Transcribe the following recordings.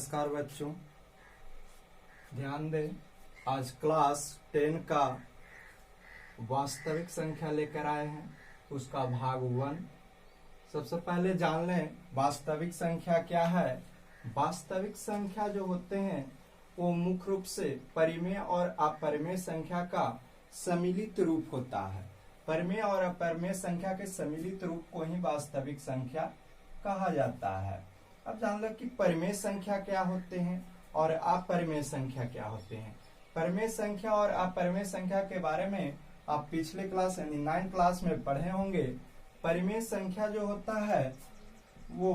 नमस्कार बच्चों, ध्यान दें। आज क्लास 10 का वास्तविक संख्या लेकर आए हैं, उसका भाग 1। सबसे पहले जान लें वास्तविक संख्या क्या है। वास्तविक संख्या जो होते हैं वो मुख्य रूप से परिमेय और अपरिमेय संख्या का सम्मिलित रूप होता है। परिमेय और अपरिमेय संख्या के सम्मिलित रूप को ही वास्तविक संख्या कहा जाता है। अब जान लो कि परिमेय संख्या क्या होते हैं और अपरिमेय संख्या क्या होते हैं। परिमेय संख्या और अपरिमेय संख्या के बारे में आप पिछले क्लास यानी 9 क्लास में पढ़े होंगे। परिमेय संख्या जो होता है वो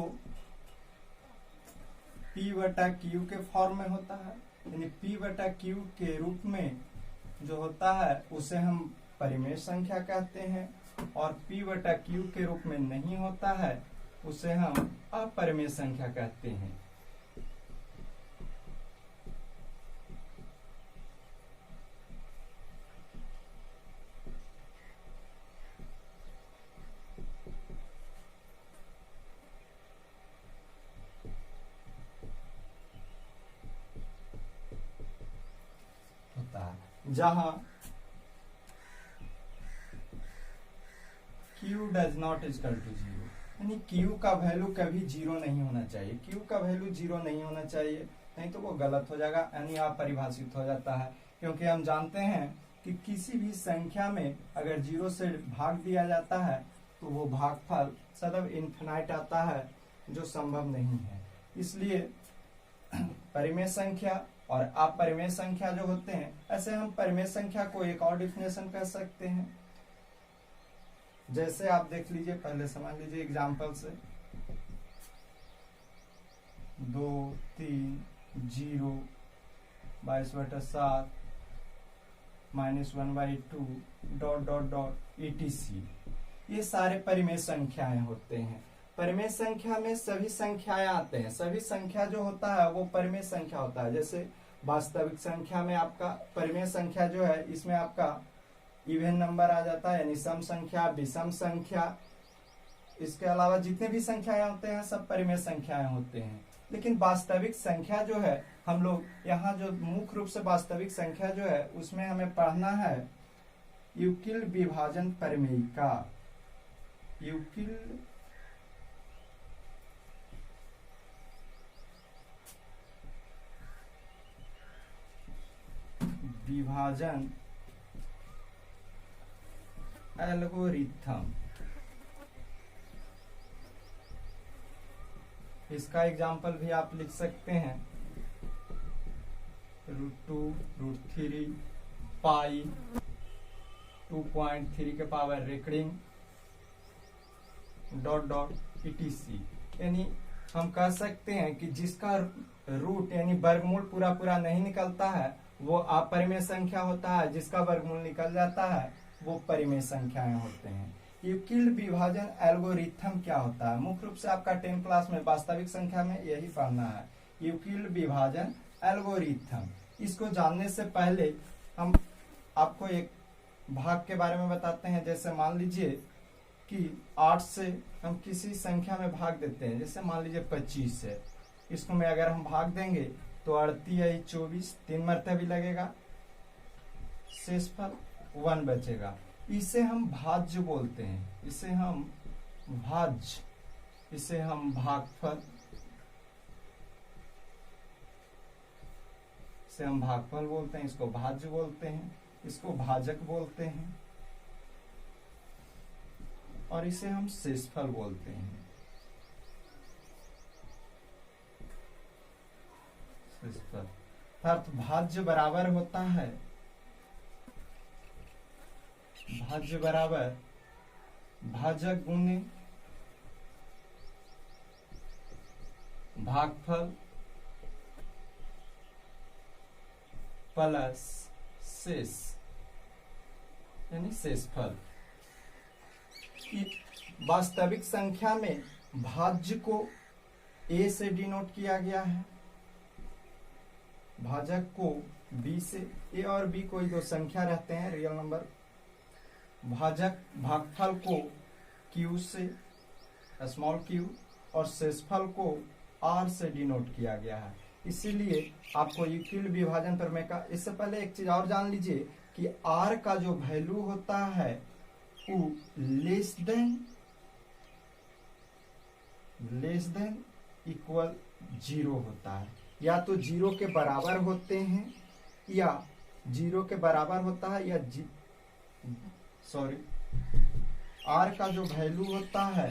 P/Q के फॉर्म में होता है, यानी P/Q के रूप में जो होता है उसे हम परिमेय संख्या कहते हैं, और P/Q के रूप में नहीं होता है उसे हम अपरिमेय संख्या कहते हैं। होता है जहां Q does not equal to 0, यानी Q का वैल्यू कभी 0 नहीं होना चाहिए। Q का वैल्यू 0 नहीं होना चाहिए, नहीं तो वो गलत हो जाएगा, यानी अपरिभाषित हो जाता है। क्योंकि हम जानते हैं कि किसी भी संख्या में अगर 0 से भाग दिया जाता है तो वो भागफल सदैव इन्फिनाइट आता है, जो संभव नहीं है। इसलिए परिमेय संख्या और अपरिमेय संख्या जो होते हैं, ऐसे हम परिमेय संख्या को एक और डिफिनेशन कर सकते हैं। जैसे आप देख लीजिए, पहले समझ लीजिए एग्जाम्पल से 2, 3, 0, 22/7 -1/2 ... etc. ये सारे परिमेय संख्याएं होते हैं। परिमेय संख्या में सभी संख्याएं आते हैं। सभी संख्या जो होता है वो परिमेय संख्या होता है। जैसे वास्तविक संख्या में आपका परिमेय संख्या जो है, इसमें आपका इवन नंबर आ जाता है, यानी सम संख्या, विषम संख्या। इसके अलावा जितने भी संख्याएं होते हैं सब परिमेय संख्याएं होते हैं। लेकिन वास्तविक संख्या जो है, हम लोग यहाँ जो मुख्य रूप से वास्तविक संख्या जो है उसमें हमें पढ़ना है यूक्लिड विभाजन परिमेयिका। यूक्लिड विभाजन एल्गोरिथम। इसका एग्जाम्पल भी आप लिख सकते हैं √2, √3, पाई, 2.3 के पावर रेकरिंग ... etc. यानी हम कह सकते हैं कि जिसका रूट यानी वर्गमूल पूरा नहीं निकलता है वो अपरिमेय संख्या होता है, जिसका वर्गमूल निकल जाता है वो परिमेय संख्याएं होते हैं। यूक्लिड विभाजन एल्गोरिथम क्या होता है? मुख्य रूप से आपका 10 क्लास में वास्तविक संख्या में यही पढ़ना है, यूक्लिड विभाजन एल्गोरिथम। इसको जानने से पहले हम आपको एक भाग के बारे में बताते हैं। जैसे मान लीजिए कि 8 से हम किसी संख्या में भाग देते हैं, जैसे मान लीजिए 25 से, इसको में अगर हम भाग देंगे तो 38 24 3 मरतबा भी लगेगा, शेषफल 1 बचेगा। इसे हम भाज्य बोलते हैं, इसे हम भाज्य, इसे हम भागफल, इसे हम भागफल बोलते हैं, इसको भाज्य बोलते हैं, इसको भाजक बोलते हैं, और इसे हम शेषफल बोलते हैं। शेषफल अर्थात भाज्य बराबर होता है, भाज्य बराबर भाजक गुणे भागफल प्लस शेष, यानी शेषफल। वास्तविक संख्या में भाज्य को a से डिनोट किया गया है, भाजक को b से। a और b कोई दो संख्या रहते हैं, रियल नंबर। भाजक भागफल को q से, स्मॉल q, और शेषफल को r से डिनोट किया गया है। इसीलिए आपको यूक्लिड विभाजन प्रमेय का, इससे पहले एक चीज और जान लीजिए कि r का जो वैल्यू होता है वो लेस देन इक्वल 0 होता है, या तो 0 के बराबर होते हैं या 0 के बराबर होता है या r का जो वैल्यू होता है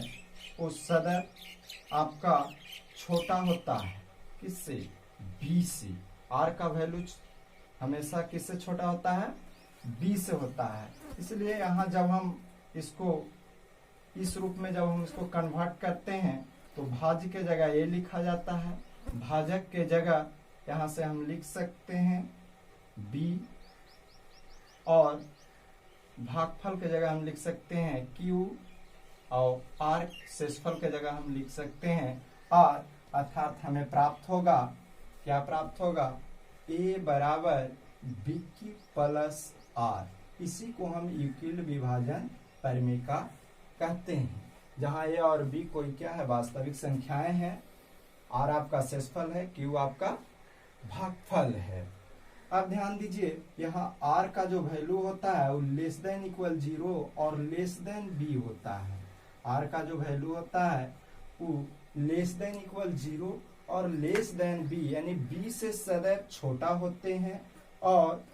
वो सदैव आपका छोटा होता है, किससे? b से। r का वैल्यू हमेशा किससे छोटा होता है? b से होता है। इसलिए यहाँ जब हम इसको इस रूप में जब हम इसको कन्वर्ट करते हैं तो भाज्य के जगह a लिखा जाता है, भाजक के जगह यहाँ से हम लिख सकते हैं b, और भागफल के जगह हम लिख सकते हैं q, और r शेषफल के जगह हम लिख सकते हैं r। अर्थात हमें प्राप्त होगा, क्या प्राप्त होगा? a बराबर b की प्लस r। इसी को हम यूक्लिड विभाजन परिमेय कहते हैं, जहां a और b कोई क्या है? वास्तविक संख्याएं हैं। r आपका शेषफल है, q आपका भागफल है। अब ध्यान दीजिए, यहाँ r का जो वैल्यू होता है वो लेस देन इक्वल 0 और लेस देन b होता है। r का जो वैल्यू होता है वो लेस देन इक्वल 0 और लेस देन b, यानी b से सदैव छोटा होते हैं, और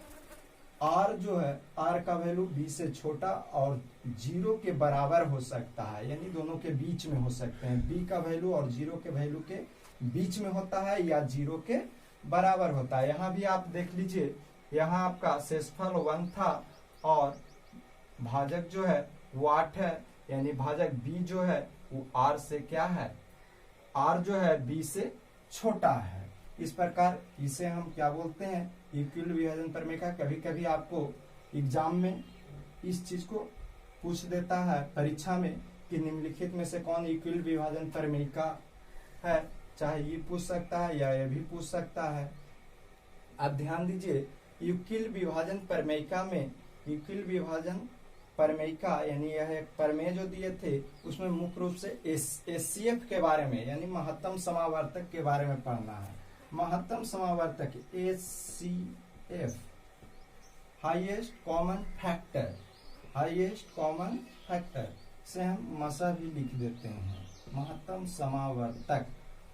r जो है, r का वैल्यू b से छोटा और 0 के बराबर हो सकता है, यानी दोनों के बीच में हो सकते हैं। b का वैल्यू और 0 के वैल्यू के बीच में होता है या 0 के बराबर होता है। यहाँ भी आप देख लीजिए, यहाँ आपका शेषफल 1 था और भाजक जो है वो 8 है, यानी भाजक b जो है वो r से क्या है? r जो है b से छोटा है। इस प्रकार इसे हम क्या बोलते हैं? यूक्लिड विभाजन प्रमेय का। कभी कभी आपको एग्जाम में इस चीज को पूछ देता है परीक्षा में कि निम्नलिखित में से कौन यूक्लिड विभाजन प्रमेय का है, चाहे ये पूछ सकता है या ये भी पूछ सकता है। अब ध्यान दीजिए, यूक्लिड विभाजन प्रमेय में, यूक्लिड विभाजन प्रमेय का यानी यह एक प्रमेय जो दिए थे उसमें मुख्य रूप से एचसीएफ के बारे में, यानी महत्तम समावर्तक के बारे में पढ़ना है। महत्तम समावर्तक HCF, highest common factor, highest common factor से हम मसा भी लिख देते हैं। महत्तम समावर्तक,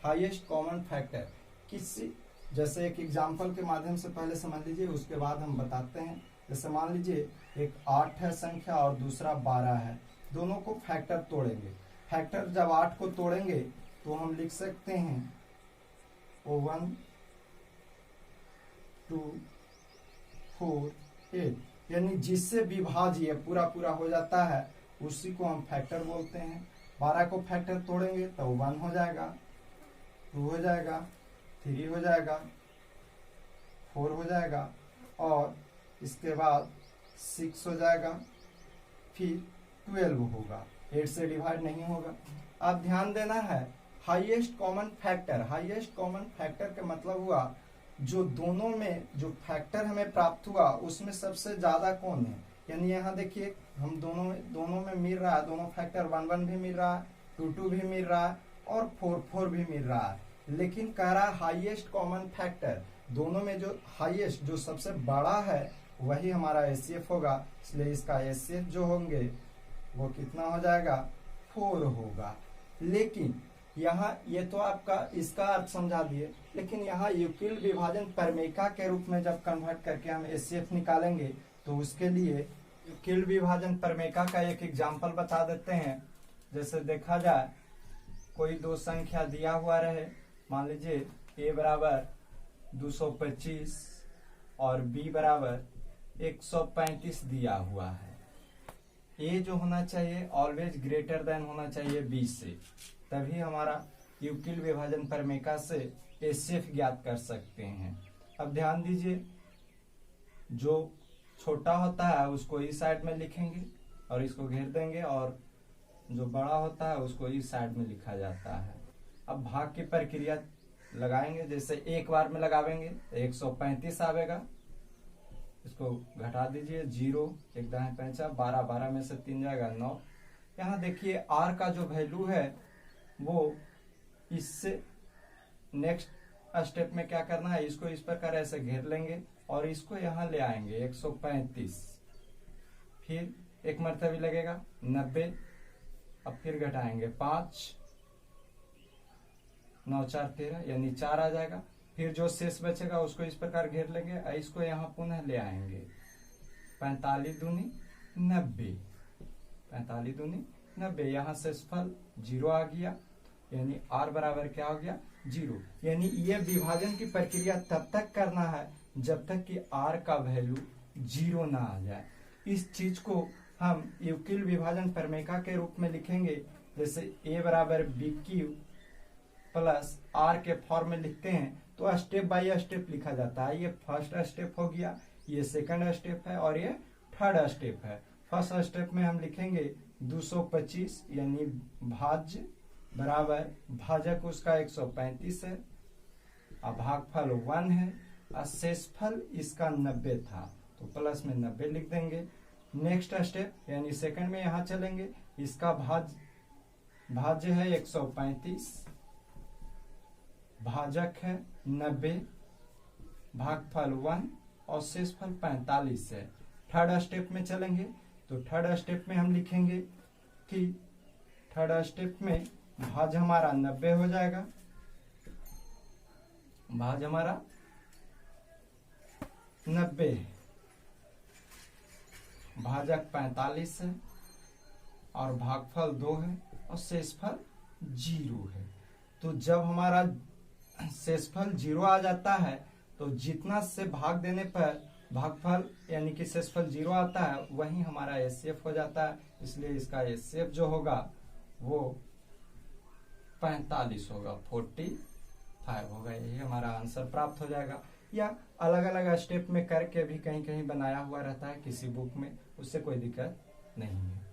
हाईएस्ट कॉमन फैक्टर किसी, जैसे एक एग्जाम्पल के माध्यम से पहले समझ लीजिए, उसके बाद हम बताते हैं। जैसे मान लीजिए एक 8 है संख्या और दूसरा 12 है, दोनों को फैक्टर तोड़ेंगे। फैक्टर जब 8 को तोड़ेंगे तो हम लिख सकते हैं 1 2 4 8, यानी जिससे विभाज्य पूरा पूरा हो जाता है उसी को हम फैक्टर बोलते हैं। 12 को फैक्टर तोड़ेंगे तो 1 हो जाएगा, 2 हो जाएगा, 3 हो जाएगा, 4 हो जाएगा, और इसके बाद 6 हो जाएगा, फिर 12 होगा। 8 से डिवाइड नहीं होगा। अब ध्यान देना है, highest common factor, highest common factor का मतलब हुआ जो दोनों में जो फैक्टर हमें प्राप्त हुआ उसमें सबसे ज्यादा कौन है। यानी यहाँ देखिए, हम दोनों में मिल रहा है, दोनों फैक्टर 1 1 भी मिल रहा है, 2 2 भी मिल रहा है और 4 4 भी मिल रहा है, लेकिन कह रहा है हाईएस्ट कॉमन फैक्टर, दोनों में जो हाईएस्ट, जो सबसे बड़ा है वही हमारा एचसीएफ होगा। इसलिए इसका एचसीएफ जो होंगे वो कितना हो जाएगा? 4 होगा। लेकिन यहाँ ये तो आपका इसका अर्थ समझा दिए, लेकिन यहाँ यूक्लिड विभाजन प्रमेय के रूप में जब कन्वर्ट करके हम एचसीएफ निकालेंगे तो उसके लिए यूक्लिड विभाजन प्रमेय का एक एग्जाम्पल बता देते हैं। जैसे देखा जाए, कोई दो संख्या दिया हुआ रहे, मान लीजिए a बराबर 225 और b बराबर 135 दिया हुआ है। a जो होना चाहिए ऑलवेज ग्रेटर देन होना चाहिए b से, तभी हमारा यूक्लिड विभाजन प्रमेय से एचसीएफ ज्ञात कर सकते हैं। अब ध्यान दीजिए, जो छोटा होता है उसको इस साइड में लिखेंगे और इसको घेर देंगे, और जो बड़ा होता है उसको इस साइड में लिखा जाता है। अब भाग की प्रक्रिया लगाएंगे, जैसे एक बार में लगावेंगे 135 आवेगा, इसको घटा दीजिए, 0 एक दाएं पैंचा, 12 12 में से 3 जाएगा 9। यहाँ देखिए r का जो वैल्यू है वो इससे नेक्स्ट स्टेप में क्या करना है, इसको इस प्रकार ऐसे घेर लेंगे और इसको यहाँ ले आएंगे 135, फिर एक मरतबा लगेगा 90, अब फिर घटाएंगे 5, 9 4 13 यानी 4 आ जाएगा। फिर जो शेष बचेगा उसको इस प्रकार घेर लेंगे, इसको यहाँ पुनः ले आएंगे 45 दूनी 90, 45 दूनी 90, यहाँ शेषफल 0 आ गया, यानी r बराबर क्या हो गया 0। यानी ये विभाजन की प्रक्रिया तब तक करना है जब तक कि r का वैल्यू 0 ना आ जाए। इस चीज को हम यूक्लिड विभाजन प्रमेयिका के रूप में लिखेंगे, जैसे a बराबर बी क्यू प्लस r के फॉर्म में लिखते हैं तो स्टेप बाय स्टेप लिखा जाता है। ये फर्स्ट स्टेप हो गया, ये सेकंड स्टेप है और ये थर्ड स्टेप है। फर्स्ट स्टेप में हम लिखेंगे 225 यानी भाज्य बराबर भाजक उसका 135 है, अब भागफल 1 है और शेषफल इसका 90 था तो प्लस में 90 लिख देंगे। नेक्स्ट स्टेप यानी सेकंड में यहाँ चलेंगे, इसका भाज्य है 135, भाजक है 90, भागफल 1 और शेषफल 45 है। थर्ड स्टेप में चलेंगे तो थर्ड स्टेप में हम लिखेंगे कि थर्ड स्टेप में भाज हमारा 90 हो जाएगा, भाज हमारा 90, भाजक 45 है और भागफल 2 है और शेषफल 0 है। तो जब हमारा शेषफल 0 आ जाता है तो जितना से भाग देने पर भागफल यानी कि शेषफल 0 आता है वही हमारा एचसीएफ हो जाता है, इसलिए इसका एचसीएफ जो होगा वो 45 होगा, 45 होगा। यही हमारा आंसर प्राप्त हो जाएगा। या अलग अलग स्टेप में करके भी कहीं कहीं बनाया हुआ रहता है किसी बुक में, उससे कोई दिक्कत नहीं है।